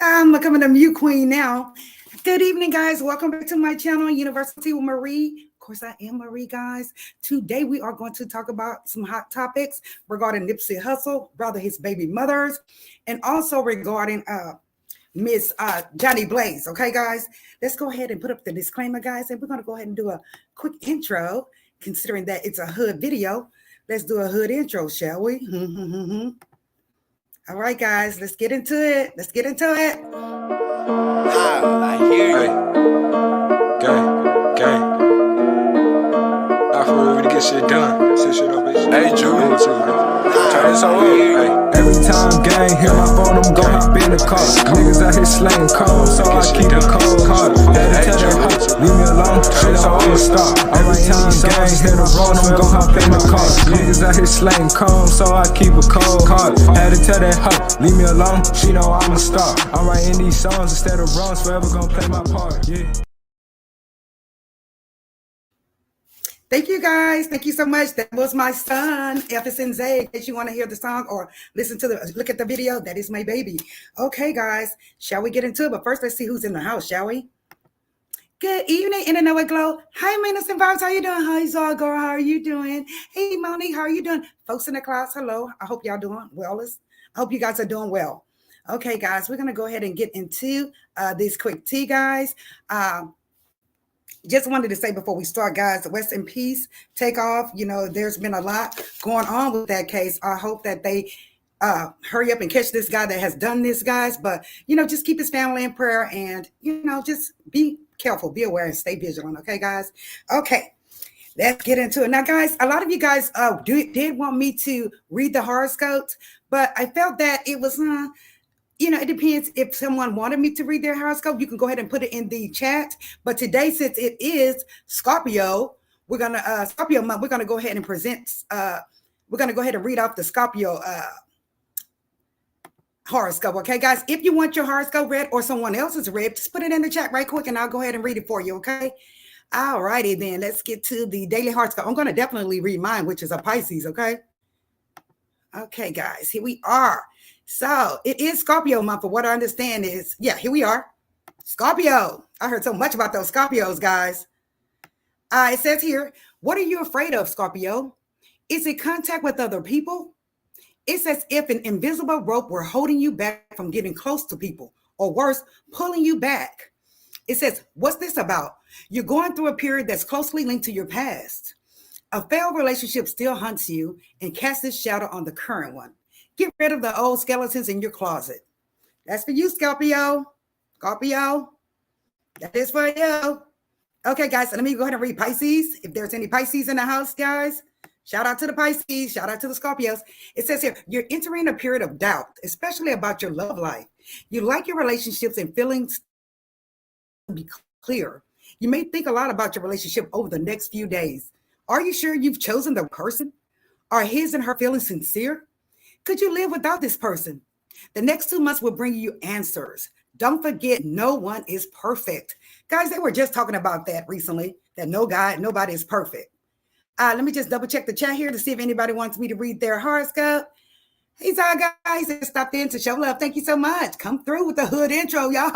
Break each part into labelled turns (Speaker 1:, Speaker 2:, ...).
Speaker 1: I'm becoming a mute queen now. Good evening, guys. Welcome back to my channel, University with Marie. Of course, I am Marie, guys. Today, we are going to talk about some hot topics regarding Nipsey Hussle, brother, his baby mothers, and also regarding Miss Johnni Blaze. Okay, guys, let's go ahead and put up the disclaimer, guys, and we're going to go ahead and do a quick intro, considering that it's a hood video. Let's do a hood intro, shall we? All right, guys, let's get into it. I
Speaker 2: hear you. Gang. Not for real, we to get shit done. Set shit up, bitch. Hey, Julie. Turn this on. Hey.
Speaker 3: Every time gang hit my phone, I'm gon' hop in the car. Niggas out here slaying cold, so I keep it cold hard. Had to tell that hoe, leave me alone, shit, I'ma stop. Every time gang hit the road, I'm gon' hop in the car. Niggas out here slaying cold, so I keep it cold hard. Had to tell that hoe, leave me alone, she know I'ma stop. I'm writing these songs instead of wrongs, forever gon' play my part, yeah.
Speaker 1: Thank you, guys. Thank you so much. That was my son, Jefferson Zay. In case you want to hear the song or look at the video, that is my baby. Okay, guys, shall we get into it? But first, let's see who's in the house, shall we? Good evening, Internet Glow. Hi, Minus and Vibes. How you doing? Hi, Zargar. How are you doing? Hey, Monique. How are you doing? Folks in the class, hello. I hope y'all doing well. I hope you guys are doing well. Okay, guys, we're going to go ahead and get into this quick tea, guys. Just wanted to say before we start, guys, rest in peace, Takeoff. You know, there's been a lot going on with that case. I hope that they hurry up and catch this guy that has done this, guys. But, you know, just keep his family in prayer and, you know, just be careful, be aware, and stay vigilant. Okay, guys? Okay, let's get into it. Now, guys, a lot of you guys did want me to read the horoscopes, but I felt that it was you know, it depends. If someone wanted me to read their horoscope, you can go ahead and put it in the chat. But today, since it is Scorpio, we're gonna Scorpio month. We're gonna go ahead and present. We're gonna go ahead and read off the Scorpio horoscope. Okay, guys. If you want your horoscope read or someone else's read, just put it in the chat right quick, and I'll go ahead and read it for you. Okay. All righty then. Let's get to the daily horoscope. I'm gonna definitely read mine, which is a Pisces. Okay. Okay, guys. Here we are. So it is Scorpio month. For what I understand is, yeah, here we are. Scorpio. I heard so much about those Scorpios, guys. It says here, what are you afraid of, Scorpio? Is it contact with other people? It's as if an invisible rope were holding you back from getting close to people, or worse, pulling you back. It says, what's this about? You're going through a period that's closely linked to your past. A failed relationship still haunts you and casts its shadow on the current one. Get rid of the old skeletons in your closet. That's for you, Scorpio. Scorpio. That is for you. Okay, guys, so let me go ahead and read Pisces. If there's any Pisces in the house, guys, shout out to the Pisces. Shout out to the Scorpios. It says here, you're entering a period of doubt, especially about your love life. You like your relationships and feelings to be clear. You may think a lot about your relationship over the next few days. Are you sure you've chosen the person? Are his and her feelings sincere? Could you live without this person? The next 2 months will bring you answers. Don't forget, no one is perfect. Guys, they were just talking about that recently, that nobody is perfect. Let me just double check the chat here to see if anybody wants me to read their horoscope. Hey, Zaga, guys, just stopped in to show love. Thank you so much. Come through with the hood intro, y'all.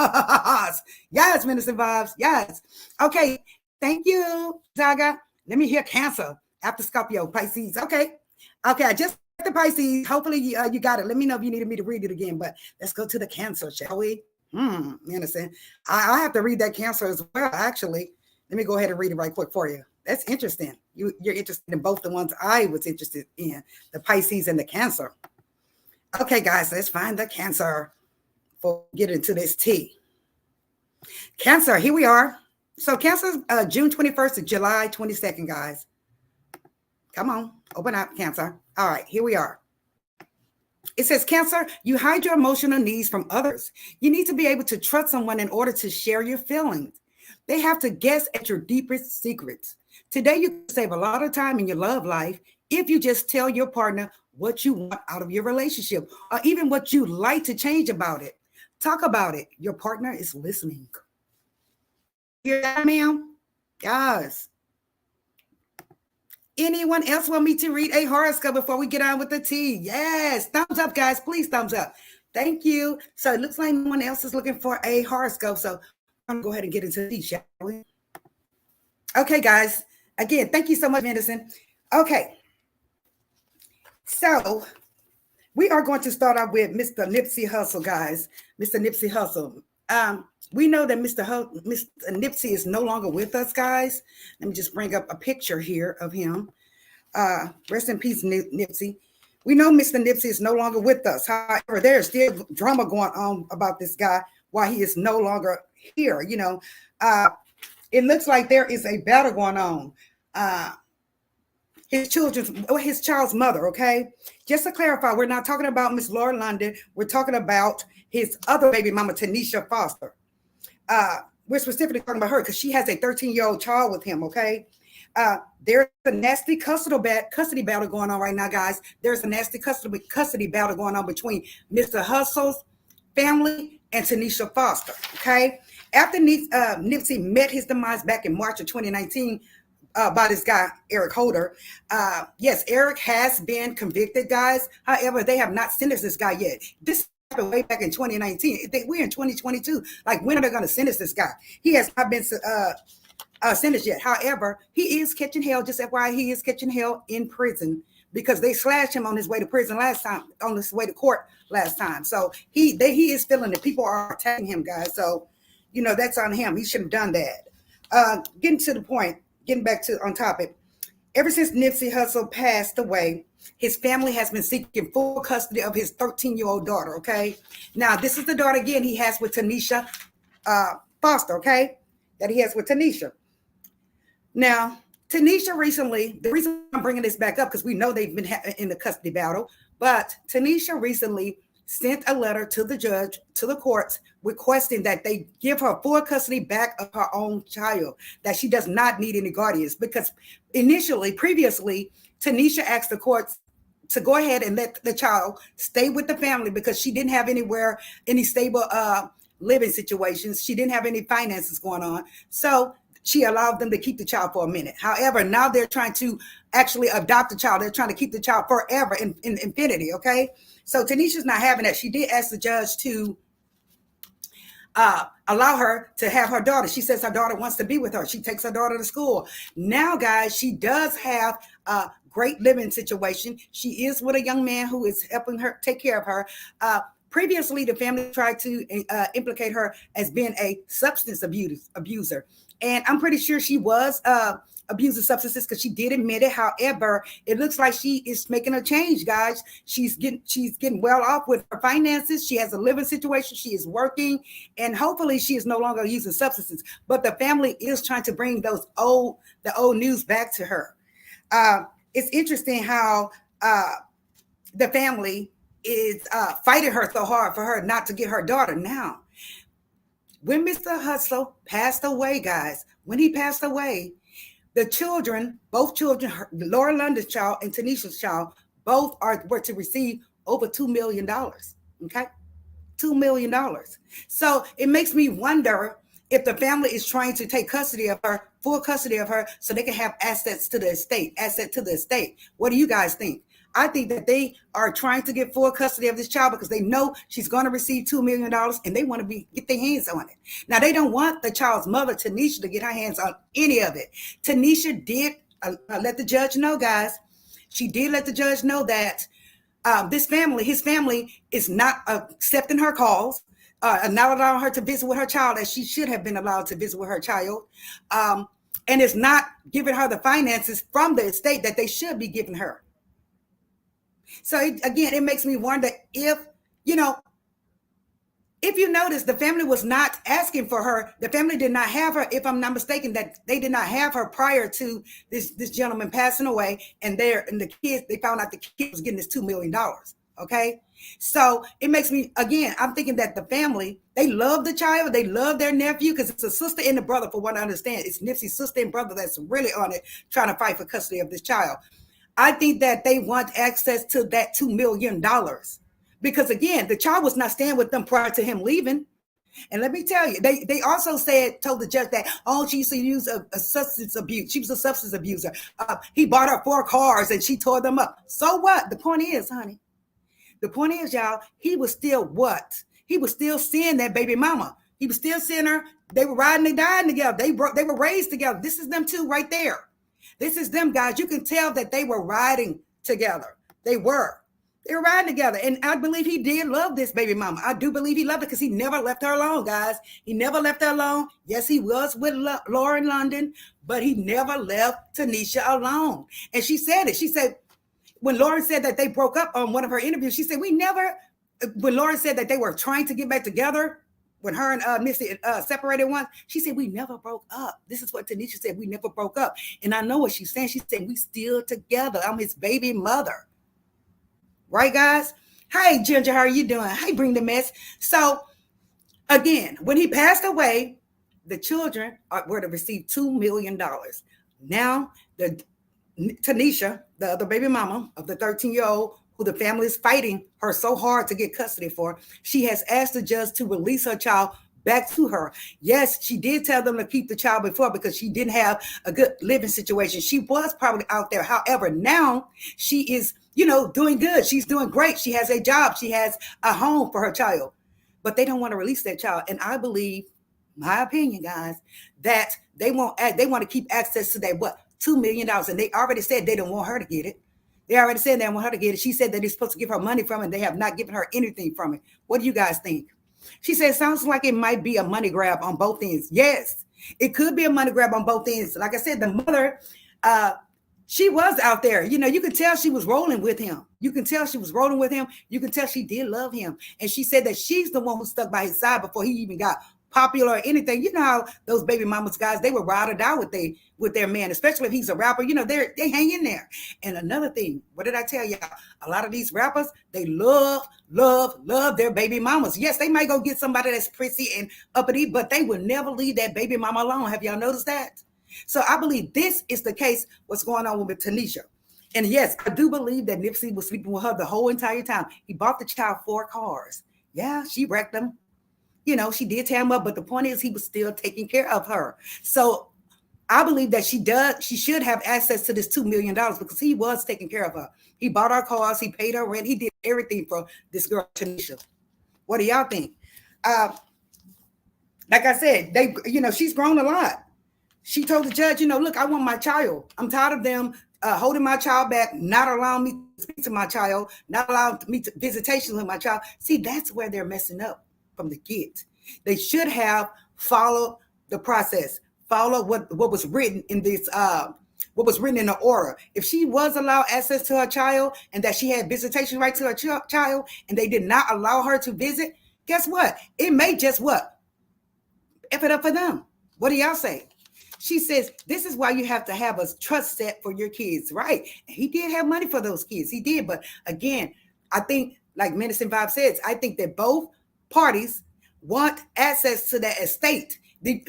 Speaker 1: Yes, Minister Vibes. Yes. Okay. Thank you, Zaga. Let me hear Cancer after Scorpio, Pisces. Okay. I just the Pisces. Hopefully you got it. Let me know if you needed me to read it again. But let's go to the Cancer, shall we? You understand? I have to read that Cancer as well, actually. Let me go ahead and read it right quick for you. That's interesting. You're interested in both the ones I was interested in, the Pisces and the Cancer. Okay, guys, let's find the Cancer before we get into this tea. Cancer, here we are. So Cancer, June 21st to July 22nd, guys. Come on, open up, Cancer. All right, here we are. It says, Cancer, you hide your emotional needs from others. You need to be able to trust someone in order to share your feelings. They have to guess at your deepest secrets. Today, you can save a lot of time in your love life if you just tell your partner what you want out of your relationship, or even what you'd like to change about it. Talk about it. Your partner is listening. Hear that, ma'am? Guys. Anyone else want me to read a horoscope before we get on with the tea? Yes. Thumbs up, guys. Please, thumbs up. Thank you. So it looks like no one else is looking for a horoscope. So I'm going to go ahead and get into the tea, shall we? Okay, guys. Again, thank you so much, Medicine. Okay. So we are going to start off with Mr. Nipsey Hussle, guys. Mr. Nipsey Hussle. We know that Mr. Nipsey is no longer with us, guys. Let me just bring up a picture here of him. Rest in peace, Nipsey. We know Mr. Nipsey is no longer with us. However, there's still drama going on about this guy while he is no longer here. You know, it looks like there is a battle going on. His child's mother, okay? Just to clarify, we're not talking about Miss Laura London. We're talking about his other baby mama, Tanisha Foster. We're specifically talking about her because she has a 13-year-old child with him, okay? There's a nasty custody battle going on right now, guys. There's a nasty custody battle going on between Mr. Hussle's family and Tanisha Foster, okay? After Nipsey met his demise back in March of 2019, by this guy, Eric Holder. Yes, Eric has been convicted, guys. However, they have not sentenced this guy yet. This happened way back in 2019. We're in 2022. Like, when are they going to sentence this guy? He has not been sentenced yet. However, he is catching hell, just FYI, he is catching hell in prison because they slashed him on his way to prison last time, on his way to court last time. So he is feeling that people are attacking him, guys. So, you know, that's on him. He should have done that. Getting to the point. Getting back to on topic, ever since Nipsey Hussle passed away, his family has been seeking full custody of his 13-year-old daughter, okay? Now, this is the daughter, again, he has with Tanisha Foster, okay? That he has with Tanisha. Now, Tanisha recently, the reason I'm bringing this back up, because we know they've been in the custody battle, but Tanisha recently sent a letter to the judge, to the courts, requesting that they give her full custody back of her own child, that she does not need any guardians. Because previously, Tanisha asked the courts to go ahead and let the child stay with the family because she didn't have any stable living situations. She didn't have any finances going on. So she allowed them to keep the child for a minute. However, now they're trying to actually adopt the child. They're trying to keep the child forever in infinity, okay? So Tanisha's not having that. She did ask the judge to allow her to have her daughter. She says her daughter wants to be with her. She takes her daughter to school. Now, guys, she does have a great living situation. She is with a young man who is helping her take care of her. Previously, the family tried to implicate her as being a substance abuser. And I'm pretty sure she was abusing substances because she did admit it. However, it looks like she is making a change, guys. She's getting well off with her finances. She has a living situation. She is working, and hopefully she is no longer using substances. But the family is trying to bring the old news back to her. It's interesting how the family is fighting her so hard for her not to get her daughter now. When Mr. Hussle passed away, guys, when he passed away, the children, both children, Laura London's child and Tanisha's child, both were to receive over $2 million, okay? $2 million. So it makes me wonder if the family is trying to take custody of her, full custody of her, so they can have assets to the estate. What do you guys think? I think that they are trying to get full custody of this child because they know she's going to receive $2 million and they want to get their hands on it. Now, they don't want the child's mother, Tanisha, to get her hands on any of it. Tanisha did let the judge know, guys. She did let the judge know that his family is not accepting her calls, not allowing her to visit with her child as she should have been allowed to visit with her child, and is not giving her the finances from the estate that they should be giving her. So again, it makes me wonder if, if you notice, the family was not asking for her. The family did not have her, if I'm not mistaken, that they did not have her prior to this gentleman passing away. And the kids, they found out the kid was getting this $2 million. Okay. So it makes me, again, I'm thinking that the family, they love the child. They love their nephew, because it's a sister and a brother, for what I understand. It's Nipsey's sister and brother that's really on it, trying to fight for custody of this child. I think that they want access to that $2 million. Because again, the child was not staying with them prior to him leaving. And let me tell you, they also told the judge that, she used to use a substance abuse. She was a substance abuser. He bought her 4 cars and she tore them up. So what? The point is, honey, y'all, he was still what? He was still seeing that baby mama. He was still seeing her. They were riding and dying together. They were raised together. This is them two right there. This is them, guys. You can tell that they were riding together. They were riding together. And I believe he did love this baby mama. I do believe he loved her, because he never left her alone, guys. He never left her alone. Yes, he was with Lauren London, but he never left Tanisha alone. And she said it. She said, when Lauren said that they broke up on one of her interviews, she said, when Lauren said that they were trying to get back together, when her and Nipsey separated once, she said, we never broke up. This is what Tanisha said. We never broke up. And I know what she's saying. She said, we still together. I'm his baby mother. Right, guys? Hey, Ginger, how are you doing? Hey, Bring the Mess. So, again, when he passed away, the children were to receive $2 million. Now, Tanisha, the other baby mama of the 13-year-old, who the family is fighting her so hard to get custody for, she has asked the judge to release her child back to her. Yes, she did tell them to keep the child before, because she didn't have a good living situation. She was probably out there. However, now she is, doing good. She's doing great. She has a job. She has a home for her child. But they don't want to release that child. And I believe, my opinion, guys, that they want to keep access to that, $2 million. And they already said they don't want her to get it. They already said they don't want her to get it. She said that they're supposed to give her money from it. They have not given her anything from it. What do you guys think? She said, sounds like it might be a money grab on both ends. Yes, it could be a money grab on both ends. Like I said, the mother, she was out there. You could tell she was rolling with him. You can tell she was rolling with him. You can tell she did love him. And she said that she's the one who stuck by his side before he even got popular or anything. You know how those baby mamas, guys, they would ride or die with their man, especially if he's a rapper. They hang in there. And another thing, what did I tell y'all? A lot of these rappers, they love their baby mamas. Yes, they might go get somebody that's prissy and uppity, but they will never leave that baby mama alone. Have y'all noticed that? So I believe this is the case, what's going on with Tanisha. And yes, I do believe that Nipsey was sleeping with her the whole entire time. He bought the child 4 cars. Yeah, she wrecked them. She did tear him up, but the point is he was still taking care of her. So I believe that she should have access to this $2 million, because he was taking care of her. He bought her cars, he paid her rent, he did everything for this girl, Tanisha. What do y'all think? Like I said, she's grown a lot. She told the judge, look, I want my child. I'm tired of them holding my child back, not allowing me to speak to my child, not allowing me to visitation with my child. See, that's where they're messing up from the get. They should have followed the process, follow what was written in this, what was written in the order. If she was allowed access to her child and that she had visitation right to her child, and they did not allow her to visit, guess what? It may just F it up for them. What do y'all say? She says, this is why you have to have a trust set for your kids, right? He did have money for those kids. He did. But again, I think, like Medicine Vibe says, I think that both parties want access to that estate.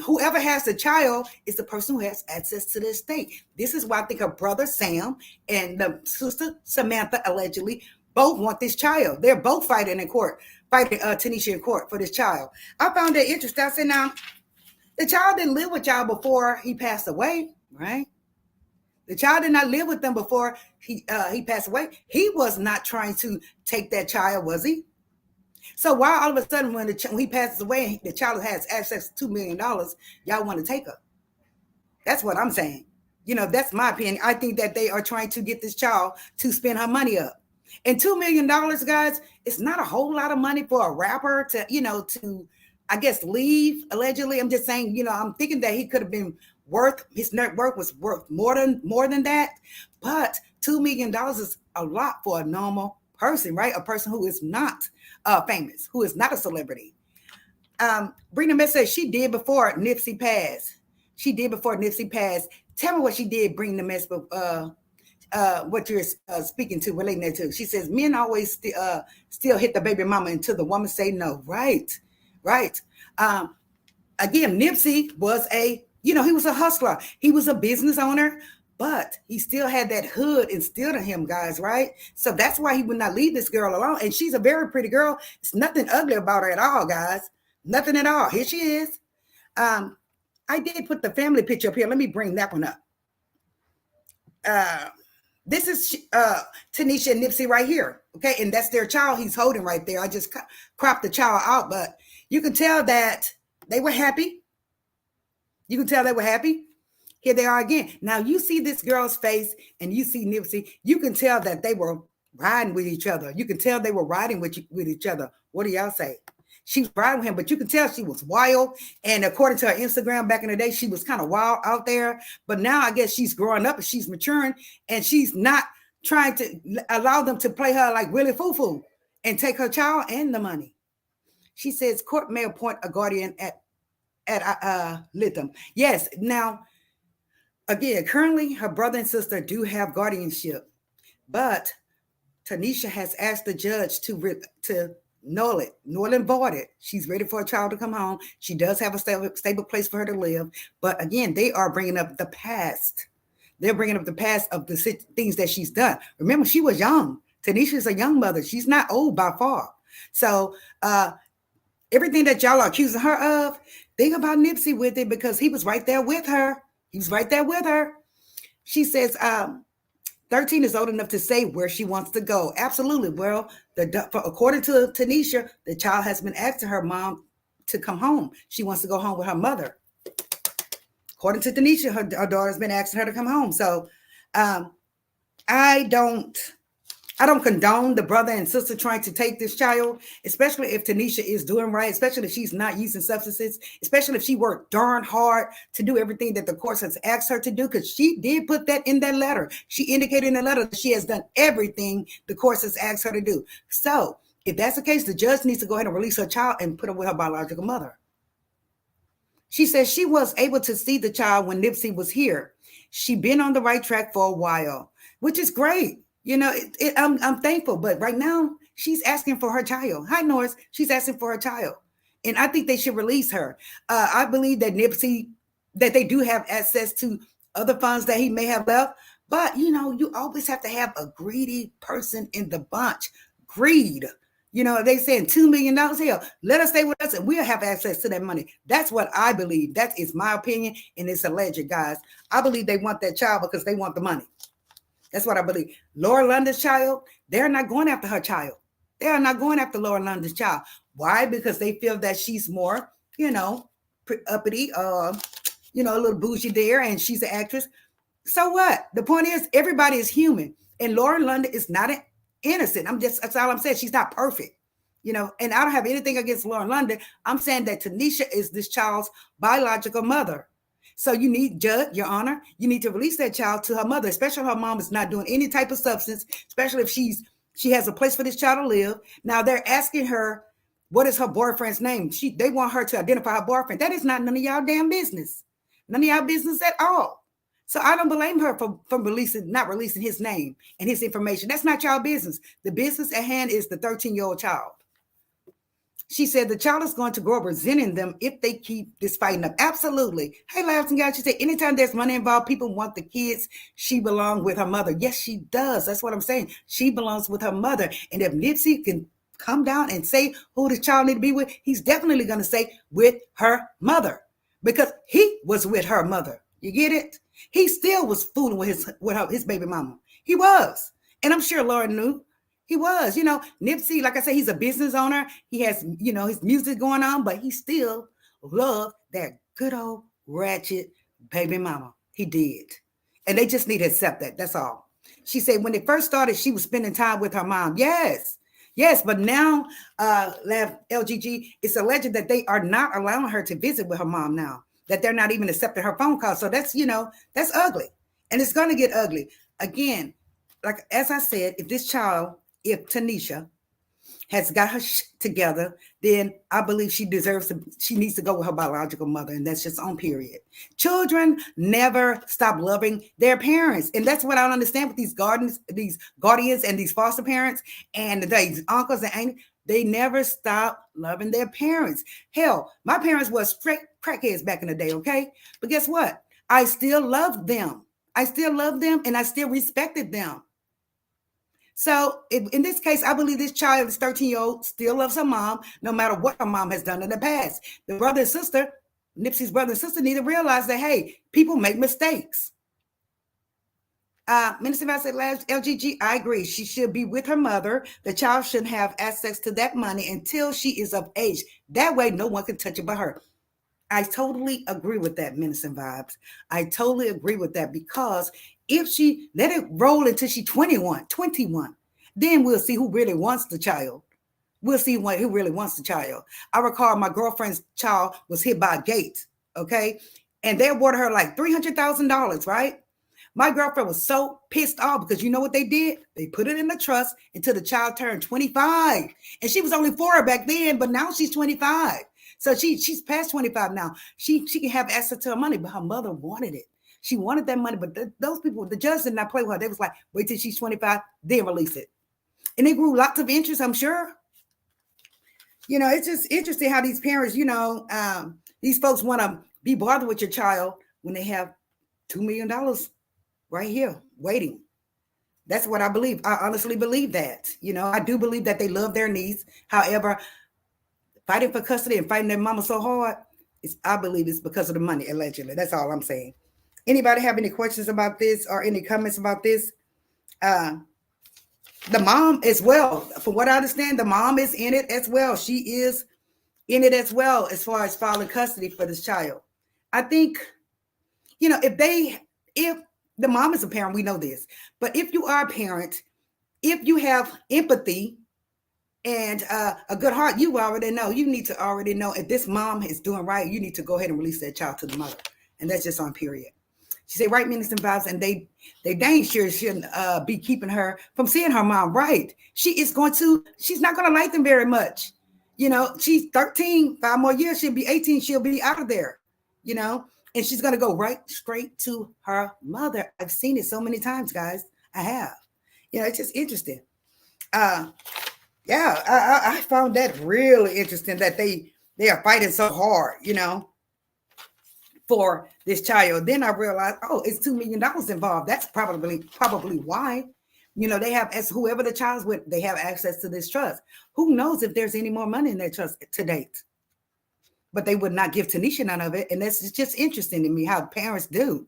Speaker 1: Whoever has the child is the person who has access to the estate. This is why I think her brother Sam and the sister Samantha allegedly both want this child. They're both fighting in court, Tanisha in court for this child. I found that interesting. I said, now, the child didn't live with y'all before he passed away, right? The child did not live with them before he passed away. He was not trying to take that child, was he? So why all of a sudden when he passes away, the child has access to $2 million, y'all want to take her? That's what I'm saying. That's my opinion. I think that they are trying to get this child to spend her money up. And $2 million, guys, it's not a whole lot of money for a rapper to, I guess, leave, allegedly. I'm just saying, I'm thinking that he could have been his net worth was worth more than that. But $2 million is a lot for a normal person, right? A person who is not famous, who is not a celebrity. Bring the message she did before Nipsey passed. She did before Nipsey passed. Tell me what she did, bring the message, what you're speaking to, relating that to. She says, men always still hit the baby mama until the woman say no. Right. Again, Nipsey was he was a hustler. He was a business owner, but he still had that hood instilled in him, guys, right? So that's why he would not leave this girl alone. And she's a very pretty girl. It's nothing ugly about her at all, guys. Nothing at all. Here she is. I did put the family picture up here. Let me bring that one up. This is Tanisha and Nipsey right here. Okay. And that's their child he's holding right there. I just cropped the child out, but you can tell that they were happy. You can tell they were happy. Here they are again. Now you see this girl's face and you see Nipsey. You can tell that they were riding with each other. You can tell they were riding with each other. What do y'all say? She was riding with him, but you can tell she was wild. And according to her Instagram back in the day, she was kind of wild out there. But now I guess she's growing up and she's maturing and she's not trying to allow them to play her like really foo-foo and take her child and the money. She says court may appoint a guardian at Lytham. Yes. Now, again, currently her brother and sister do have guardianship, but Tanisha has asked the judge to null and void it. She's ready for a child to come home. She does have a stable place for her to live. But again, they are bringing up the past. They're bringing up the past of the things that she's done. Remember, she was young. Tanisha's a young mother. She's not old by far. So everything that y'all are accusing her of, think about Nipsey with it because he was right there with her. He was right there with her. She says 13 is old enough to say where she wants to go. Absolutely. Well, according to Tanisha, the child has been asking her mom to come home. She wants to go home with her mother. According to Tanisha, her daughter's been asking her to come home. So I don't condone the brother and sister trying to take this child, especially if Tanisha is doing right, especially if she's not using substances, especially if she worked darn hard to do everything that the court has asked her to do, because she did put that in that letter. She indicated in the letter that she has done everything the court has asked her to do. So if that's the case, the judge needs to go ahead and release her child and put her with her biological mother. She says she was able to see the child when Nipsey was here. She'd been on the right track for a while, which is great. I'm thankful, but right now she's asking for her child. Hi, Norris. She's asking for her child. And I think they should release her. I believe that Nipsey, that they do have access to other funds that he may have left. But, you always have to have a greedy person in the bunch. Greed. They saying $2 million. Hell, let us stay with us and we'll have access to that money. That's what I believe. That is my opinion. And it's alleged, guys. I believe they want that child because they want the money. That's what I believe. Laura London's child, they're not going after her child. They are not going after Laura London's child. Why? Because they feel that she's more, uppity, a little bougie there, and she's an actress. So what? The point is, everybody is human. And Laura London is not innocent. That's all I'm saying. She's not perfect. And I don't have anything against Laura London. I'm saying that Tanisha is this child's biological mother. So you need, Judge, Your Honor, you need to release that child to her mother, especially if her mom is not doing any type of substance, especially if she has a place for this child to live. Now they're asking her, what is her boyfriend's name? They want her to identify her boyfriend. That is not none of y'all damn business. None of y'all business at all. So I don't blame her for not releasing his name and his information. That's not y'all business. The business at hand is the 13-year-old child. She said the child is going to grow up resenting them if they keep this fighting up. Absolutely. Hey, ladies and guys, she said anytime there's money involved, people want the kids. She belongs with her mother. Yes, she does. That's what I'm saying. She belongs with her mother. And if Nipsey can come down and say who the child need to be with, he's definitely going to say with her mother because he was with her mother. You get it? He still was fooling with his baby mama. He was. And I'm sure Laura knew. He was, Nipsey, like I said, he's a business owner. He has, his music going on, but he still loved that good old ratchet baby mama. He did. And they just need to accept that. That's all. She said when it first started, she was spending time with her mom. Yes. Yes, but now, LGG, it's alleged that they are not allowing her to visit with her mom now, that they're not even accepting her phone call. So that's, that's ugly. And it's going to get ugly. Again, like as I said, if Tanisha has got her together, then I believe she needs to go with her biological mother. And that's just on period. Children never stop loving their parents. And that's what I don't understand with these guardians and these foster parents and these uncles and aunts. They never stop loving their parents. Hell, my parents were straight crackheads back in the day, okay? But guess what? I still loved them. And I still respected them. So in this case, I believe this child, this 13-year-old, still loves her mom, no matter what her mom has done in the past. The brother and sister, Nipsey's brother and sister, need to realize that, hey, people make mistakes. Minister Val said, LGG, I agree. She should be with her mother. The child shouldn't have access to that money until she is of age. That way, no one can touch it but her. I totally agree with that, Minister Vibes. I totally agree with that, because if she let it roll until she's 21, then we'll see who really wants the child. We'll see who really wants the child. I recall my girlfriend's child was hit by a gate, okay? And they awarded her like $300,000, right? My girlfriend was so pissed off because you know what they did? They put it in the trust until the child turned 25. And she was only 4 back then, but now she's 25. So she's past 25 now. She can have access to her money, but her mother wanted it. She wanted that money, but those people, the judge did not play with her. They was like, wait till she's 25, then release it. And they grew lots of interest, I'm sure. It's just interesting how these parents, these folks want to be bothered with your child when they have $2 million right here waiting. That's what I believe. I honestly believe that. I do believe that they love their niece. However, fighting for custody and fighting their mama so hard, I believe it's because of the money, allegedly. That's all I'm saying. Anybody have any questions about this or any comments about this? The mom as well. From what I understand, the mom is in it as well. She is in it as well as far as filing custody for this child. I think, if the mom is a parent, we know this. But if you are a parent, if you have empathy and a good heart, you already know. You need to already know if this mom is doing right, you need to go ahead and release that child to the mother. And that's just on period. She said, right, Minister Vibes, and they dang sure shouldn't be keeping her from seeing her mom. Right. She's not going to like them very much. She's 13, 5 more years, she'll be 18, she'll be out of there, and she's going to go right straight to her mother. I've seen it so many times, guys. I have. It's just interesting. I found that really interesting that they are fighting so hard, for this child. Then I realized, it's $2 million involved. That's probably why, they have, as whoever the child's with, they have access to this trust. Who knows if there's any more money in that trust to date? But they would not give Tanisha none of it. And that's just interesting to me how parents do,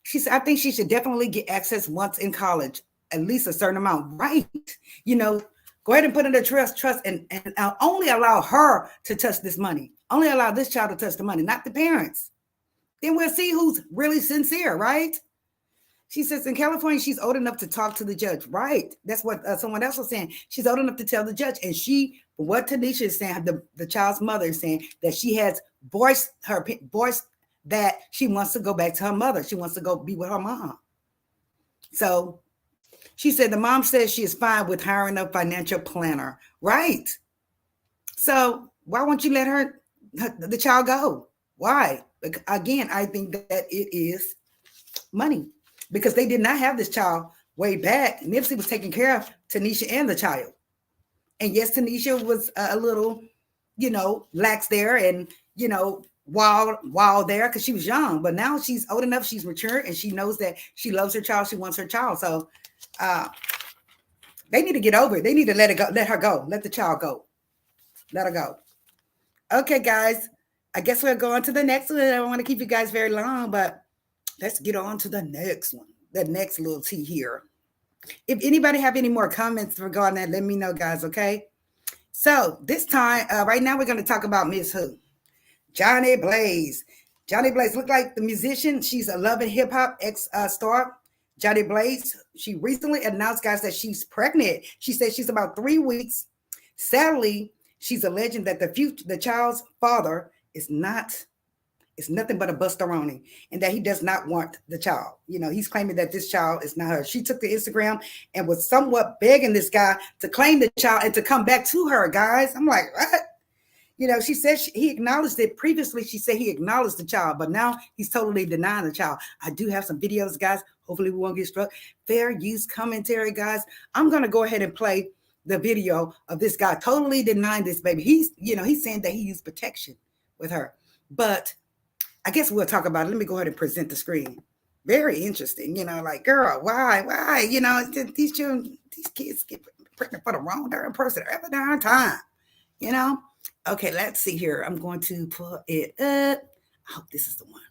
Speaker 1: She said, I think she should definitely get access once in college, at least a certain amount. Right. Go ahead and put in the trust and only allow her to touch this money. Only allow this child to touch the money, not the parents. Then we'll see who's really sincere, right? She says in California, she's old enough to talk to the judge. Right. That's what someone else was saying. She's old enough to tell the judge. And what Tanisha is saying, the child's mother is saying that she has voiced that she wants to go back to her mother. She wants to go be with her mom. So she said the mom says she is fine with hiring a financial planner. Right. So why won't you let the child go? Why? Again, I think that it is money because they did not have this child way back. Nipsey was taking care of Tanisha and the child. And yes, Tanisha was a little, lax there and, wild there because she was young. But now she's old enough, she's mature, and she knows that she loves her child. She wants her child. So they need to get over it. They need to let her go. Let the child go. Let her go. Okay, guys. I guess we'll go on to the next one. I don't want to keep you guys very long, but let's get on to the next one. The next little tea here. If anybody have any more comments regarding that, let me know, guys, okay? So this time, right now, we're going to talk about Miss Who? Johnni Blaze. Johnni Blaze looked like the musician. She's a Love and Hip Hop ex-star. Johnni Blaze, she recently announced, guys, that she's pregnant. She said she's about 3 weeks. Sadly, she's alleging that the child's father is nothing but a bustaroni, and that he does not want the child. He's claiming that this child is not her. She took to Instagram and was somewhat begging this guy to claim the child and to come back to her, guys. I'm like, what? She said he acknowledged it previously. She said he acknowledged the child, but now he's totally denying the child. I do have some videos, guys. Hopefully we won't get struck. Fair use commentary, guys. I'm going to go ahead and play the video of this guy totally denying this baby. He's saying that he used protection with her, but I guess we'll talk about it. Let me go ahead and present the screen. Very interesting. Like, girl, why? These children, these kids get pregnant for the wrong darn person every darn time. Okay, let's see here. I'm going to pull it up. I hope this is the one.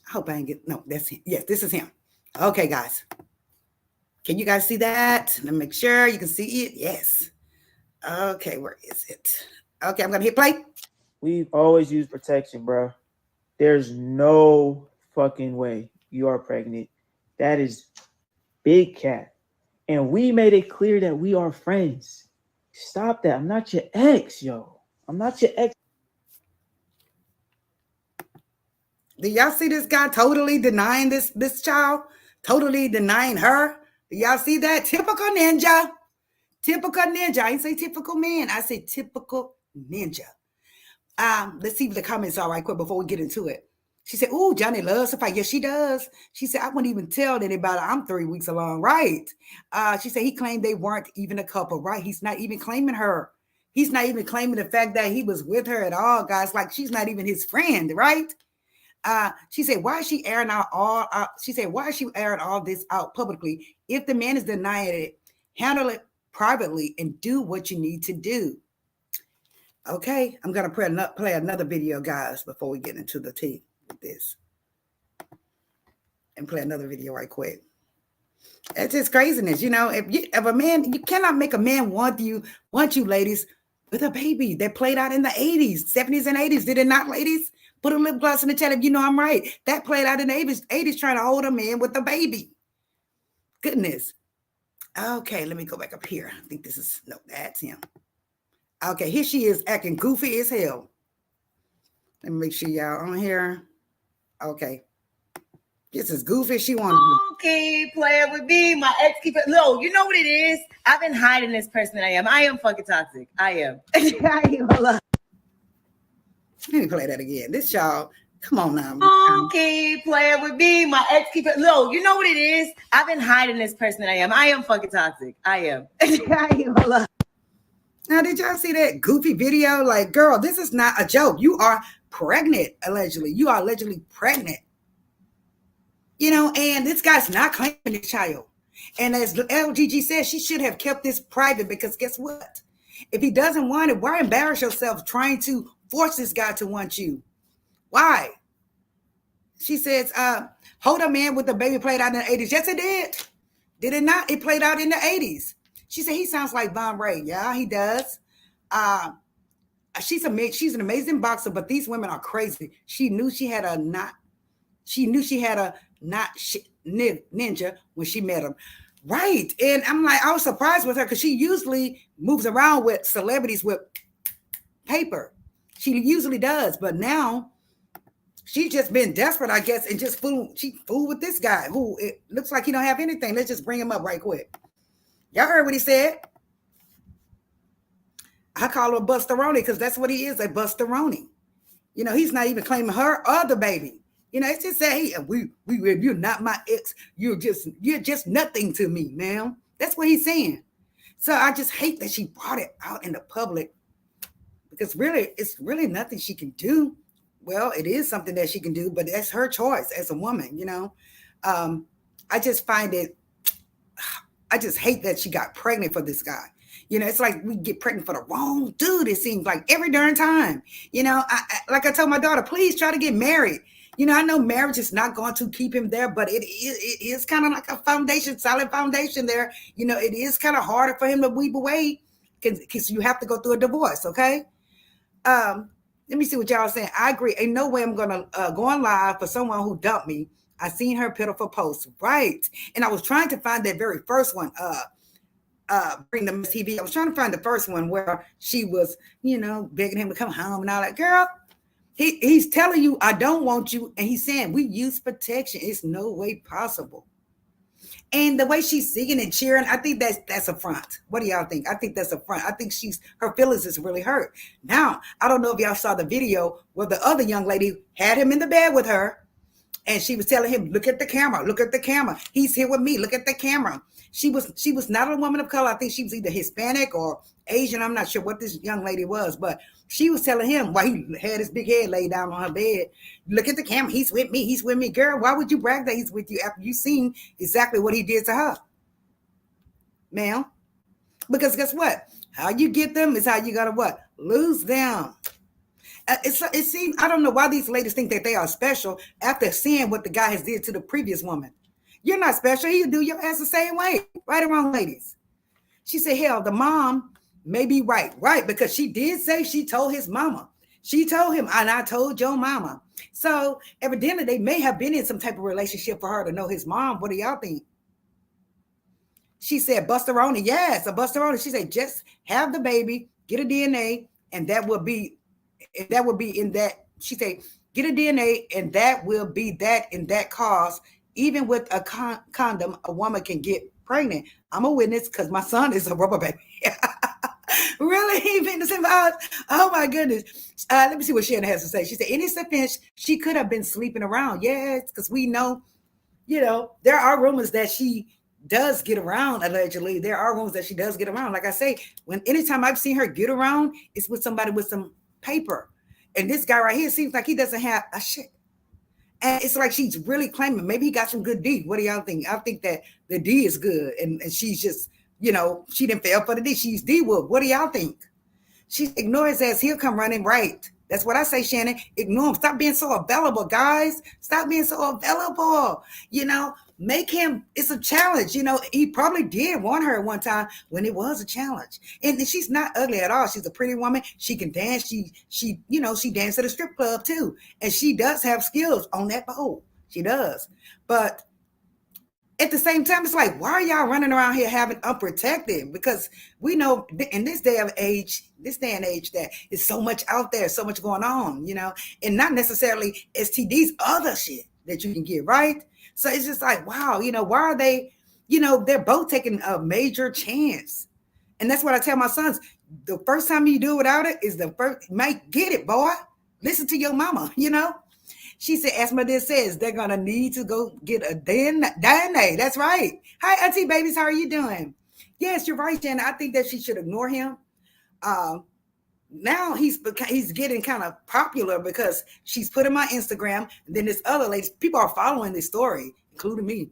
Speaker 1: I hope I didn't get, no, that's him. Yes, this is him. Okay, guys. Can you guys see that? Let me make sure you can see it. Yes. Okay, where is it? Okay, I'm going to hit play.
Speaker 4: We've always used protection, bro. There's no fucking way you are pregnant. That is big cat. And we made it clear that we are friends. Stop that. I'm not your ex, yo. I'm not your ex.
Speaker 1: Do y'all see this guy totally denying this child? Totally denying her? Do y'all see that? Typical ninja. Typical ninja. I didn't say typical man. I say typical ninja. Let's see if the comments are right quick before we get into it. She said, "Ooh, Johnni loves to fight." Yes, she does. She said, "I wouldn't even tell anybody I'm 3 weeks along." Right. She said he claimed they weren't even a couple. Right. He's not even claiming her. He's not even claiming the fact that he was with her at all, guys. Like, she's not even his friend, right? She said, "Why is she airing out all?" She said, "Why is she airing all this out publicly? If the man is denying it, handle it privately and do what you need to do." Okay, I'm gonna play another video, guys, before we get into the tea with this, and play another video right quick. It's just craziness, If a man, you cannot make a man want you, ladies, with a baby. That played out in the 80s, 70s, and 80s. Did it not, ladies? Put a lip gloss in the chat if you know I'm right. That played out in the 80s trying to hold a man with a baby. Goodness. Okay, let me go back up here. I think that's him. Okay, here she is acting goofy as hell. Let me make sure y'all on here. Okay. This is goofy as she wants to be.
Speaker 5: Okay, player with me. My ex keeper. No, you know what it is? I've been hiding this person that I am. I am fucking toxic. I am.
Speaker 1: Let me play that again. This y'all, come on now.
Speaker 5: Okay, player with me. My ex keeper. No, you know what it is? I've been hiding this person that I am. I am fucking toxic. I am.
Speaker 1: Now, did y'all see that goofy video? Like, girl, this is not a joke. You are pregnant, allegedly. You are allegedly pregnant. And this guy's not claiming the child. And as LGG said, she should have kept this private, because guess what? If he doesn't want it, why embarrass yourself trying to force this guy to want you? Why? She says, hold a man with the baby played out in the 80s. Yes, it did. Did it not? It played out in the 80s. She said he sounds like Von Ray. Yeah, he does. She's an amazing boxer, but these women are crazy. She knew she had a not ninja when she met him. Right. And I'm like, I was surprised with her, because she usually moves around with celebrities with paper. She usually does. But now she's just been desperate, I guess, and just fooled with this guy who it looks like he don't have anything. Let's just bring him up right quick. Y'all heard what he said. I call him a bustaroni, because that's what he is, a bustaroni. He's not even claiming her or the baby. It's just say, hey, you're not my ex. You're just nothing to me, ma'am. That's what he's saying. So I just hate that she brought it out in the public, because really, it's really nothing she can do. Well, it is something that she can do, but that's her choice as a woman, I just find it, I just hate that she got pregnant for this guy. It's like we get pregnant for the wrong dude, it seems like, every darn time. Like I told my daughter, please try to get married. I know marriage is not going to keep him there, but it is kind of like a foundation, solid foundation there. It is kind of harder for him to weep away, because you have to go through a divorce, okay? Let me see what y'all are saying. I agree. Ain't no way I'm going to go on live for someone who dumped me I seen her pitiful post, right? And I was trying to find that very first one. Bring the TV. I was trying to find the first one where she was, begging him to come home and all that. Girl, he's telling you, I don't want you, and he's saying we use protection. It's no way possible. And the way she's singing and cheering, I think that's a front. What do y'all think? I think that's a front. I think her feelings is really hurt. Now, I don't know if y'all saw the video where the other young lady had him in the bed with her, and she was telling him, look at the camera, look at the camera. He's here with me, look at the camera. She was not a woman of color. I think she was either Hispanic or Asian. I'm not sure what this young lady was, but she was telling him while he had his big head laid down on her bed, look at the camera, he's with me, he's with me. Girl, why would you brag that he's with you after you seen exactly what he did to her? Ma'am, because guess what? How you get them is how you gotta what? Lose them. It seems, I don't know why these ladies think that they are special after seeing what the guy has did to the previous woman. You're not special. You do your ass the same way. Right or wrong, ladies? She said, hell, the mom may be right, because she did say she told his mama. She told him, and I told your mama. So evidently they may have been in some type of relationship for her to know his mom. What do y'all think? She said, busteroni. Yes, a busteroni. She said, just have the baby, get a DNA, and that will be in that. She said, get a DNA, and that will be that in that cause. Even with a condom, a woman can get pregnant. I'm a witness because my son is a rubber baby. Really? Even the same house? Oh my goodness. Let me see what Shannon has to say. She said, in his defense, she could have been sleeping around. Yes, because we know, there are rumors that she does get around, allegedly. There are rumors that she does get around. Like I say, anytime I've seen her get around, it's with somebody with some paper. And this guy right here seems like he doesn't have a shit. And it's like she's really claiming maybe he got some good D. What do y'all think? I think that the D is good. And she's just, she didn't fail for the D. She's D-Wood. What do y'all think? She ignore his ass. He'll come running right. That's what I say, Shannon. Ignore him. Stop being so available, guys. Stop being so available. Make him, it's a challenge. He probably did want her at one time when it was a challenge. And she's not ugly at all. She's a pretty woman. She can dance. She danced at a strip club too. And she does have skills on that pole. She does. But at the same time, it's like, why are y'all running around here having unprotected? Because we know in this day and age, that is so much out there, so much going on, and not necessarily STDs, other shit that you can get, right? So it's just like, wow, why are they, they're both taking a major chance. And that's what I tell my sons. The first time you do without it is the first, mate, get it, boy. Listen to your mama, She said, Asmodeus says they're going to need to go get a DNA. That's right. Hi, auntie babies. How are you doing? Yes, you're right, Jen. I think that she should ignore him. Now he's getting kind of popular because she's put him on Instagram. And then this other lady, people are following this story, including me,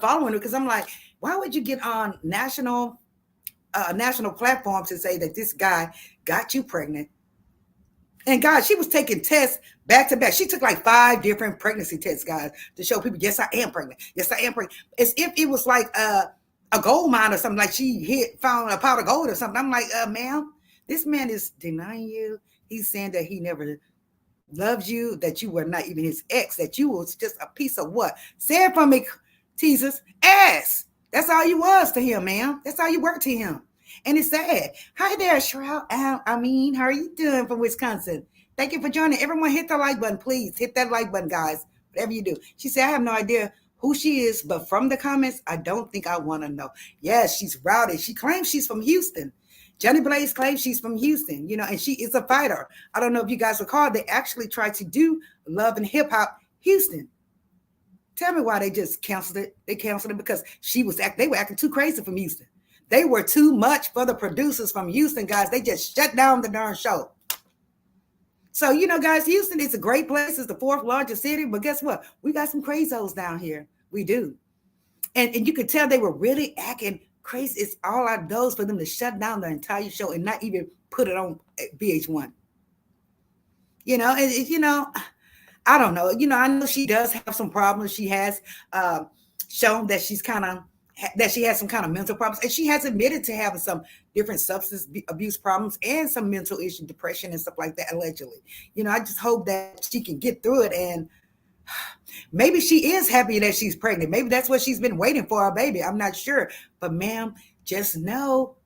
Speaker 1: following her. Because I'm like, why would you get on national platforms and say that this guy got you pregnant? And guys, she was taking tests back to back. She took like 5 different pregnancy tests, guys, to show people, yes, I am pregnant. Yes, I am pregnant. As if it was like a gold mine or something, like she found a pot of gold or something. I'm like, ma'am, this man is denying you. He's saying that he never loved you, that you were not even his ex, that you was just a piece of what? Say it for me, teasers. Ass. That's all you was to him, ma'am. That's all you were to him. And it's sad. Hi there, Shroud. How are you doing from Wisconsin? Thank you for joining. Everyone hit the like button, please. Hit that like button, guys. Whatever you do. She said, I have no idea who she is, but from the comments, I don't think I want to know. Yes, she's rowdy. She claims she's from Houston. Johnny Blaze claims she's from Houston, and she is a fighter. I don't know if you guys recall, they actually tried to do Love and Hip Hop Houston. Tell me why they just canceled it. They canceled it because they were acting too crazy from Houston. They were too much for the producers from Houston, guys. They just shut down the darn show. So, guys, Houston is a great place. It's the 4th largest city. But guess what? We got some crazos down here. We do. And you could tell they were really acting crazy. It's all our nose for them to shut down the entire show and not even put it on VH1. I don't know. I know she does have some problems. She has shown that she has some kind of mental problems. And she has admitted to having some different substance abuse problems and some mental issue, depression and stuff like that, allegedly. I just hope that she can get through it and Maybe she is happy that she's pregnant. Maybe that's what she's been waiting for, a baby. I'm not sure. But ma'am, just know,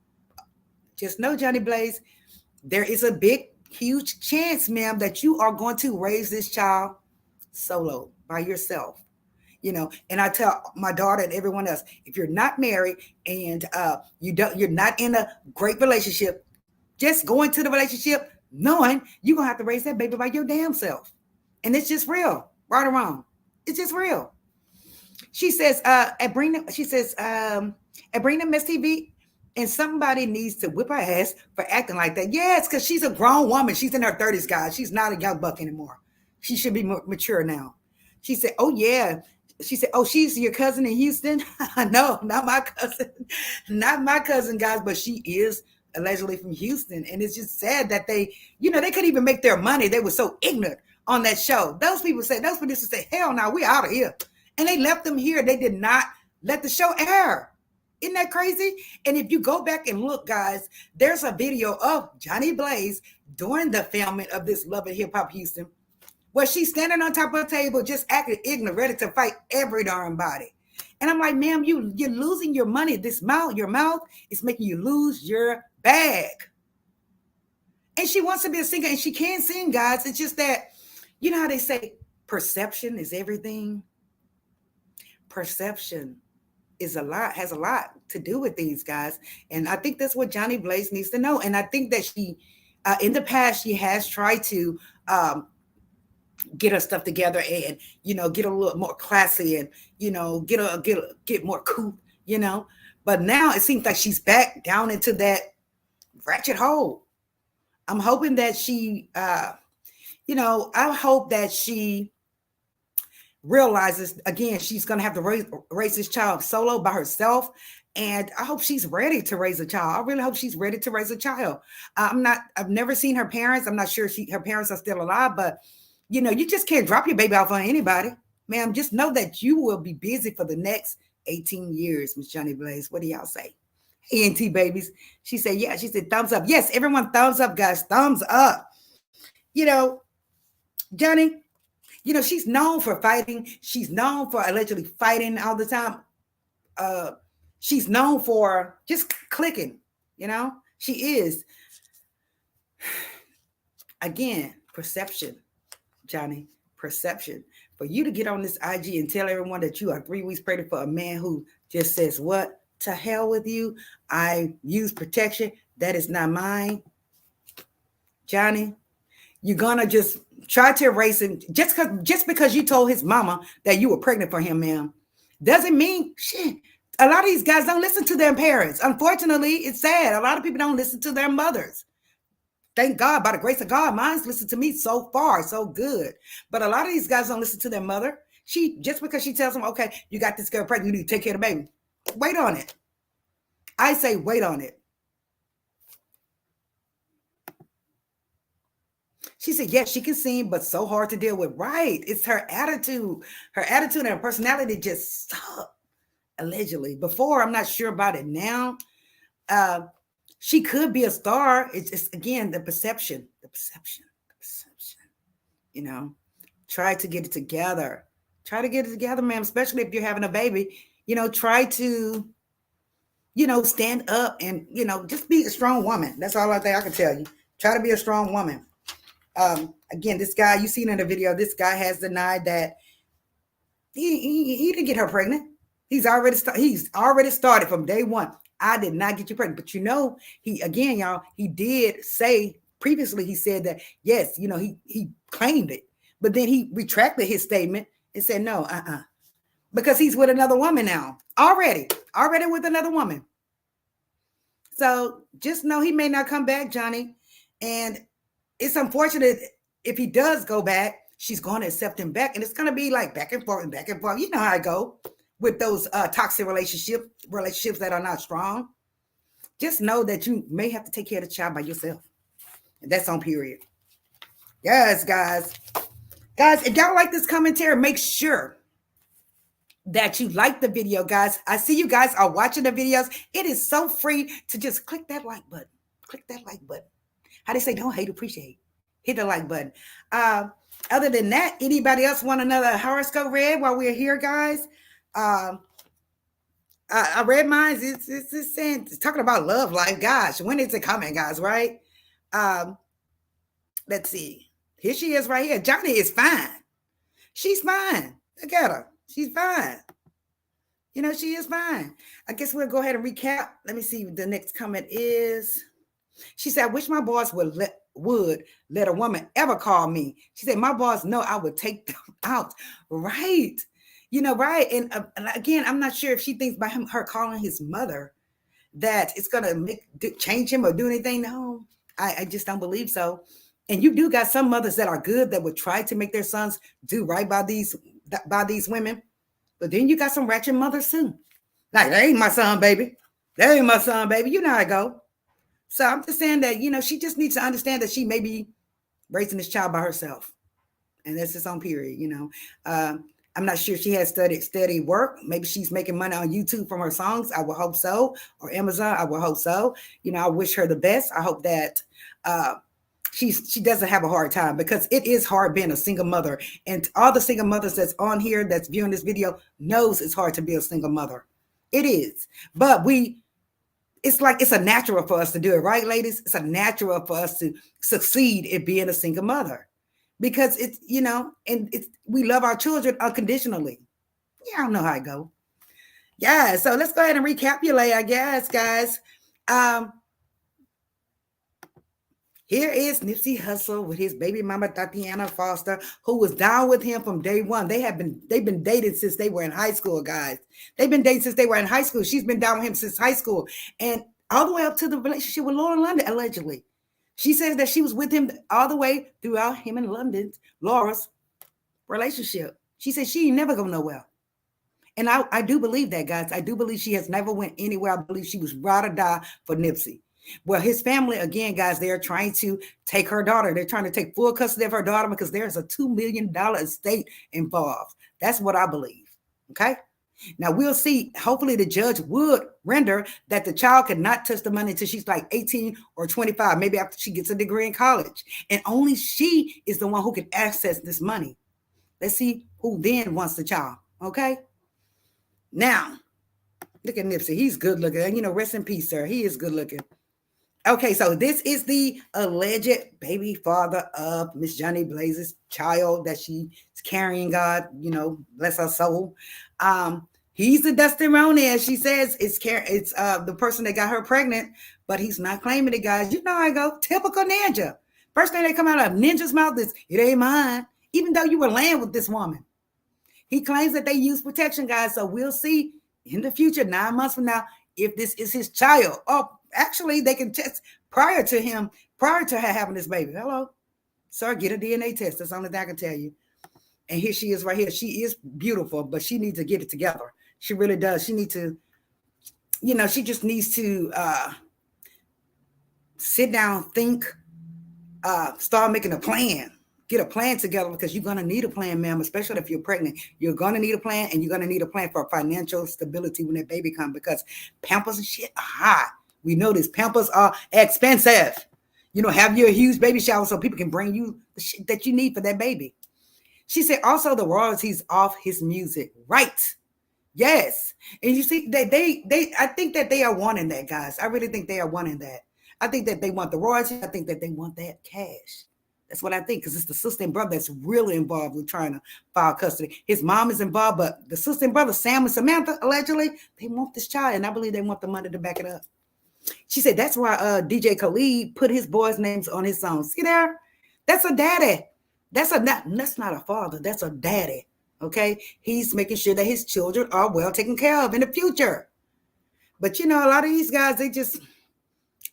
Speaker 1: Johnny Blaze, there is a big, huge chance, ma'am, that you are going to raise this child solo by yourself. And I tell my daughter and everyone else, if you're not married and you're not in a great relationship, just go into the relationship knowing you're gonna have to raise that baby by your damn self. And it's just real, right or wrong. It's just real. She says, at Bring she says, at Bring Them TV, and somebody needs to whip her ass for acting like that. Yes, because she's a grown woman. She's in her 30s, guys. She's not a young buck anymore. She should be mature now. She said, oh, yeah. She said, oh, she's your cousin in Houston? No, not my cousin. Not my cousin, guys, but she is allegedly from Houston. And it's just sad that they couldn't even make their money. They were so ignorant on that show. Those producers said, hell no, we out of here. And they left them here. They did not let the show air. Isn't that crazy? And if you go back and look, guys, there's a video of Johnny Blaze during the filming of this Love and Hip Hop Houston, where she's standing on top of a table, just acting ignorant, ready to fight every darn body. And I'm like, ma'am, you're losing your money. Your mouth is making you lose your bag. And she wants to be a singer, and she can sing, guys. It's just that, you know how they say perception is everything? Perception has a lot to do with these guys. And I think that's what Johnny Blaze needs to know. And I think that she, in the past, she has tried to get her stuff together and, get a little more classy and, get more cool, But now it seems like she's back down into that ratchet hole. I'm hoping that she, I hope that she realizes, again, she's going to have to raise this child solo by herself. And I hope she's ready to raise a child. I really hope she's ready to raise a child. I've never seen her parents. I'm not sure her parents are still alive, but you just can't drop your baby off on anybody. Ma'am, just know that you will be busy for the next 18 years, Miss Johnny Blaze. What do y'all say? ENT babies. She said, yeah. She said, thumbs up. Yes, everyone, thumbs up, guys. Thumbs up. Johnny, she's known for fighting. She's known for allegedly fighting all the time. She's known for just clicking, She is. Again, perception, Johnny, perception. For you to get on this IG and tell everyone that you are 3 weeks pregnant for a man who just says, what? To hell with you. I use protection. That is not mine. Johnny, you're going to just try to erase him just because you told his mama that you were pregnant for him, ma'am. Doesn't mean shit. A lot of these guys don't listen to their parents. Unfortunately, it's sad. A lot of people don't listen to their mothers. Thank God, by the grace of God, mine's listened to me so far, so good. But a lot of these guys don't listen to their mother. Just because she tells them, okay, you got this girl pregnant, you need to take care of the baby. Wait on it. I say wait on it. She said, yes, she can sing, but so hard to deal with. Right. It's her attitude. Her attitude and her personality just suck, allegedly. Before, I'm not sure about it now. She could be a star. It's again, the perception. Try to get it together. Try to get it together, ma'am, especially if you're having a baby. Try to, stand up and, just be a strong woman. That's all I think I can tell you. Try to be a strong woman. Again, this guy, you seen in the video, this guy has denied that he didn't get her pregnant. He's already started from day one. I did not get you pregnant. But he did say previously, he said that, yes, he claimed it. But then he retracted his statement and said, no, because he's with another woman now. Already with another woman. So just know he may not come back, Johnny. And it's unfortunate if he does go back, she's going to accept him back. And it's going to be like back and forth and back and forth. You know how I go with those toxic relationships that are not strong. Just know that you may have to take care of the child by yourself. And that's on period. Yes, guys. Guys, if y'all like this commentary, make sure that you like the video, guys. I see you guys are watching the videos. It is so free to just click that like button. Click that like button. How they say, don't hate, appreciate. hit the like button. Other than that, anybody else want another horoscope read while we're here, guys? I read mine. It's saying, it's talking about love life. Gosh, when is it coming, guys? Right? Let's see. Here she is right here. Johnni is fine. She's fine. Look at her. She's fine. You know, she is fine. I guess we'll go ahead and recap. Let me see. The next comment is, she said, I wish my boss would let a woman ever call me. She said, my boss know I would take them out. Right. You know, right. And again, I'm not sure if she thinks by her calling his mother that it's going to change him or do anything. No, I just don't believe so. And you do got some mothers that are good that would try to make their sons do right by these women. But then you got some ratchet mothers too. Like, that ain't my son, baby. That ain't my son, baby. You know how I go. So I'm just saying that, you know, she just needs to understand that she may be raising this child by herself. And that's his own period, you know. I'm not sure if she has steady work. Maybe she's making money on YouTube from her songs. I will hope so. Or Amazon. I will hope so. You know, I wish her the best. I hope that she doesn't have a hard time, because it is hard being a single mother. And all the single mothers that's on here that's viewing this video knows it's hard to be a single mother. It is. But it's like it's a natural for us to do it, right, ladies? It's a natural for us to succeed in being a single mother, because it's, you know, and we love our children unconditionally. Yeah, I don't know how I go. Yeah, so let's go ahead and recapitulate, I guess, guys. Here is Nipsey Hussle with his baby mama Tatiana Foster, who was down with him from day one. They've been dating since they were in high school, guys. They've been dating since they were in high school. She's been down with him since high school, and all the way up to the relationship with Laura London, allegedly. She says that she was with him all the way throughout him and Laura's relationship. She said she ain't never go nowhere. And I do believe that, guys. I do believe she has never went anywhere. I believe she was ride or die for Nipsey. Well, his family, again, guys, they're trying to take her daughter. They're trying to take full custody of her daughter because there's a $2 million estate involved. That's what I believe. Okay. Now we'll see. Hopefully the judge would render that the child cannot touch the money until she's like 18 or 25, maybe after she gets a degree in college. And only she is the one who can access this money. Let's see who then wants the child. Okay. Now, look at Nipsey. He's good looking. And, you know, rest in peace, sir. He is good looking. Okay, so this is the alleged baby father of Miss Johnni Blaze's child that she's carrying. God, you know, bless her soul. He's the Dustin Roney, as she says. It's the person that got her pregnant, but he's not claiming it, guys. You know how I go. Typical ninja. First thing that come out of ninja's mouth is, it ain't mine, even though you were laying with this woman. He claims that they use protection, guys. So we'll see in the future, 9 months from now, if this is his child. Oh, actually, they can test prior to her having this baby. Hello, sir, get a DNA test. That's the only thing I can tell you. And here she is right here. She is beautiful, but she needs to get it together. She really does. She needs to, you know, she just needs to sit down, think, start making a plan. Get a plan together, because you're going to need a plan, ma'am, especially if you're pregnant. You're going to need a plan, and you're going to need a plan for financial stability when that baby comes, because Pampers and shit are high. We know this. Pampers are expensive. You know, have you a huge baby shower so people can bring you the shit that you need for that baby. She said also the royalties off his music. Right. Yes. And you see, I think that they are wanting that, guys. I really think they are wanting that. I think that they want the royalties. I think that they want that cash. That's what I think, because it's the sister and brother that's really involved with trying to file custody. His mom is involved, but the sister and brother, Sam and Samantha, allegedly, they want this child, and I believe they want the money to back it up. She said that's why DJ Khaled put his boys' names on his songs. See there? That's a daddy. That's not a father. That's a daddy. Okay? He's making sure that his children are well taken care of in the future. But, you know, a lot of these guys, they just...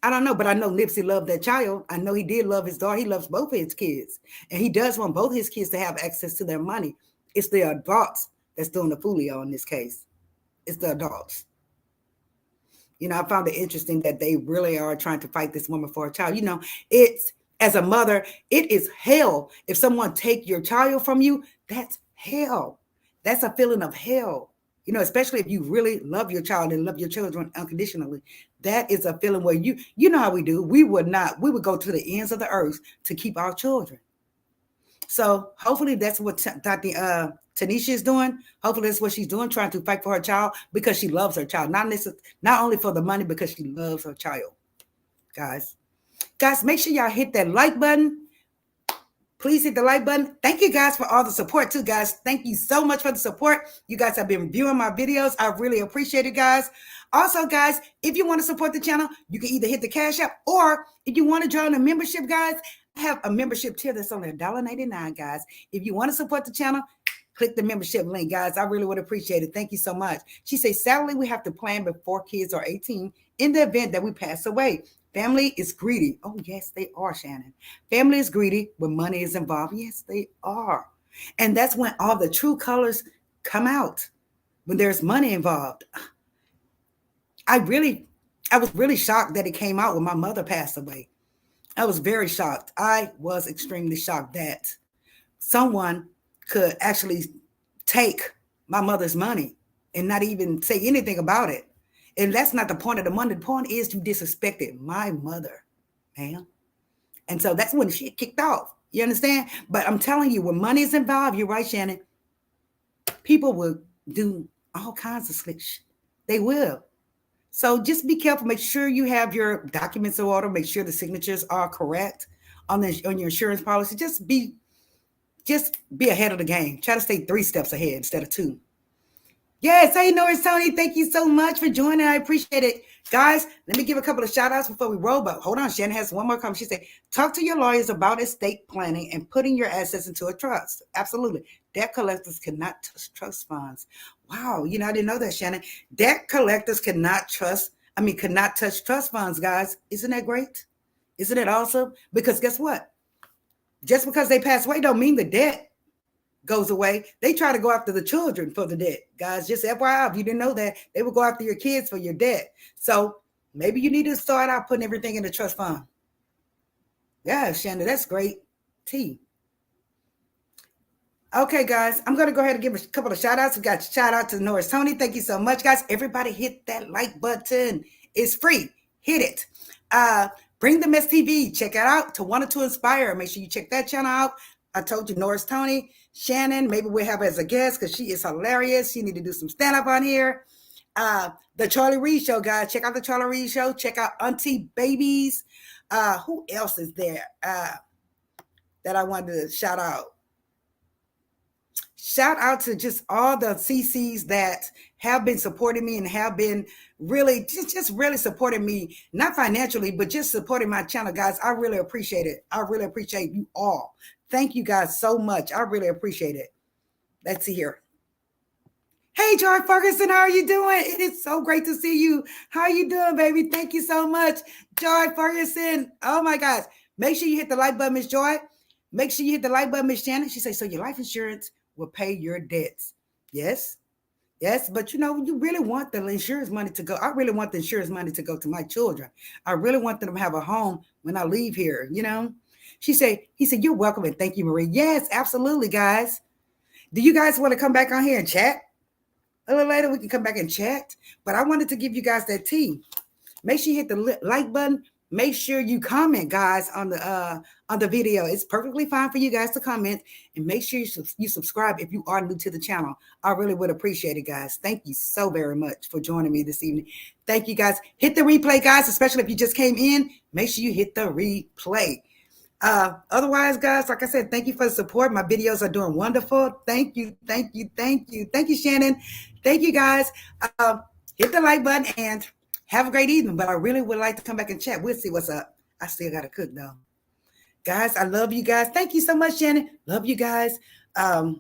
Speaker 1: I don't know, but I know Nipsey loved that child. I know he did love his daughter. He loves both of his kids. And he does want both his kids to have access to their money. It's the adults that's doing the folio in this case. It's the adults. You know, I found it interesting that they really are trying to fight this woman for a child. You know, it's, as a mother, it is hell. If someone take your child from you, that's hell. That's a feeling of hell. You know, especially if you really love your child and love your children unconditionally. That is a feeling where you know how we do. We would go to the ends of the earth to keep our children. So hopefully that's what Tanisha is doing. Hopefully that's what she's doing, trying to fight for her child because she loves her child. Not only for the money, because she loves her child. Guys, make sure y'all hit that like button. Please hit the like button. Thank you guys for all the support too, guys. Thank you so much for the support. You guys have been viewing my videos. I really appreciate it, guys. Also, guys, if you want to support the channel, you can either hit the Cash App, or if you want to join a membership, guys, I have a membership tier that's only $1.99, guys. If you want to support the channel, click the membership link, guys. I really would appreciate it. Thank you so much. She says, sadly, we have to plan before kids are 18 in the event that we pass away. Family is greedy. Oh, yes, they are, Shannon. Family is greedy when money is involved. Yes, they are. And that's when all the true colors come out, when there's money involved. I was really shocked that it came out when my mother passed away. I was very shocked. I was extremely shocked that someone could actually take my mother's money and not even say anything about it. And that's not the point of the money. The point is you disrespected my mother, man. And so that's when she kicked off. You understand? But I'm telling you, when money is involved, you're right, Shannon, people will do all kinds of slick shit. They will. So just be careful. Make sure you have your documents in order. Make sure the signatures are correct on your insurance policy. Just be ahead of the game. Try to stay 3 steps ahead instead of 2. Yes, hey, Norris Tony, thank you so much for joining. I appreciate it. Guys, let me give a couple of shout outs before we roll, but hold on, Shannon has one more comment. She said, talk to your lawyers about estate planning and putting your assets into a trust. Absolutely. Debt collectors cannot touch trust funds. Wow, I didn't know that, Shannon. Debt collectors cannot touch trust funds, guys. Isn't that great? Isn't it awesome? Because guess what? Just because they pass away don't mean the debt goes away. They try to go after the children for the debt, guys. Just FYI, if you didn't know that, they will go after your kids for your debt. So maybe you need to start out putting everything in the trust fund. Yeah, Shannon, that's great. T. Okay, guys, I'm going to go ahead and give a couple of shout outs. We got a shout out to Norris Tony. Thank you so much, guys. Everybody hit that like button. It's free. Hit it. Bring the Mess TV. Check it out. To Want to Inspire. Make sure you check that channel out. I told you, Norris Tony, Shannon, maybe we'll have her as a guest because she is hilarious. She need to do some stand-up on here. The Charlie Reed Show, guys. Check out the Charlie Reed Show. Check out Auntie Babies. Who else is there that I wanted to shout out? Shout out to just all the CCs that have been supporting me and have been really, just really supporting me, not financially, but just supporting my channel, guys. I really appreciate it. I really appreciate you all. Thank you guys so much. I really appreciate it. Let's see here. Hey, Joy Ferguson, how are you doing? It is so great to see you. How are you doing, baby? Thank you so much, Joy Ferguson. Oh, my gosh. Make sure you hit the like button, Miss Joy. Make sure you hit the like button, Miss Shannon. She says, so your life insurance will pay your debts. Yes. Yes, but you really want the insurance money to go. I really want the insurance money to go to my children. I really want them to have a home when I leave here, He said, you're welcome and thank you, Marie. Yes, absolutely, guys. Do you guys want to come back on here and chat? A little later, we can come back and chat. But I wanted to give you guys that tea. Make sure you hit the like button. Make sure you comment, guys, on the video. It's perfectly fine for you guys to comment. And make sure you subscribe if you are new to the channel. I really would appreciate it, guys. Thank you so very much for joining me this evening. Thank you, guys. Hit the replay, guys, especially if you just came in. Make sure you hit the replay. Otherwise, guys, like I said, thank you for the support. My videos are doing wonderful. Thank you, thank you, thank you. Thank you, Shannon. Thank you, guys. Hit the like button and have a great evening. But I really would like to come back and chat. We'll see what's up. I still got to cook, though. Guys, I love you guys. Thank you so much, Shannon. Love you guys. I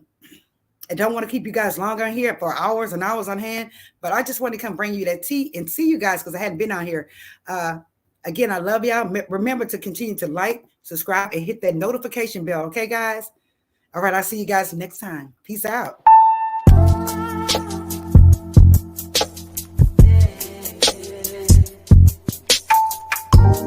Speaker 1: don't want to keep you guys long on here for hours and hours on hand, but I just want to come bring you that tea and see you guys because I hadn't been on here. Again, I love y'all. Remember to continue to like, subscribe, and hit that notification bell. Okay, guys? All right, I'll see you guys next time. Peace out.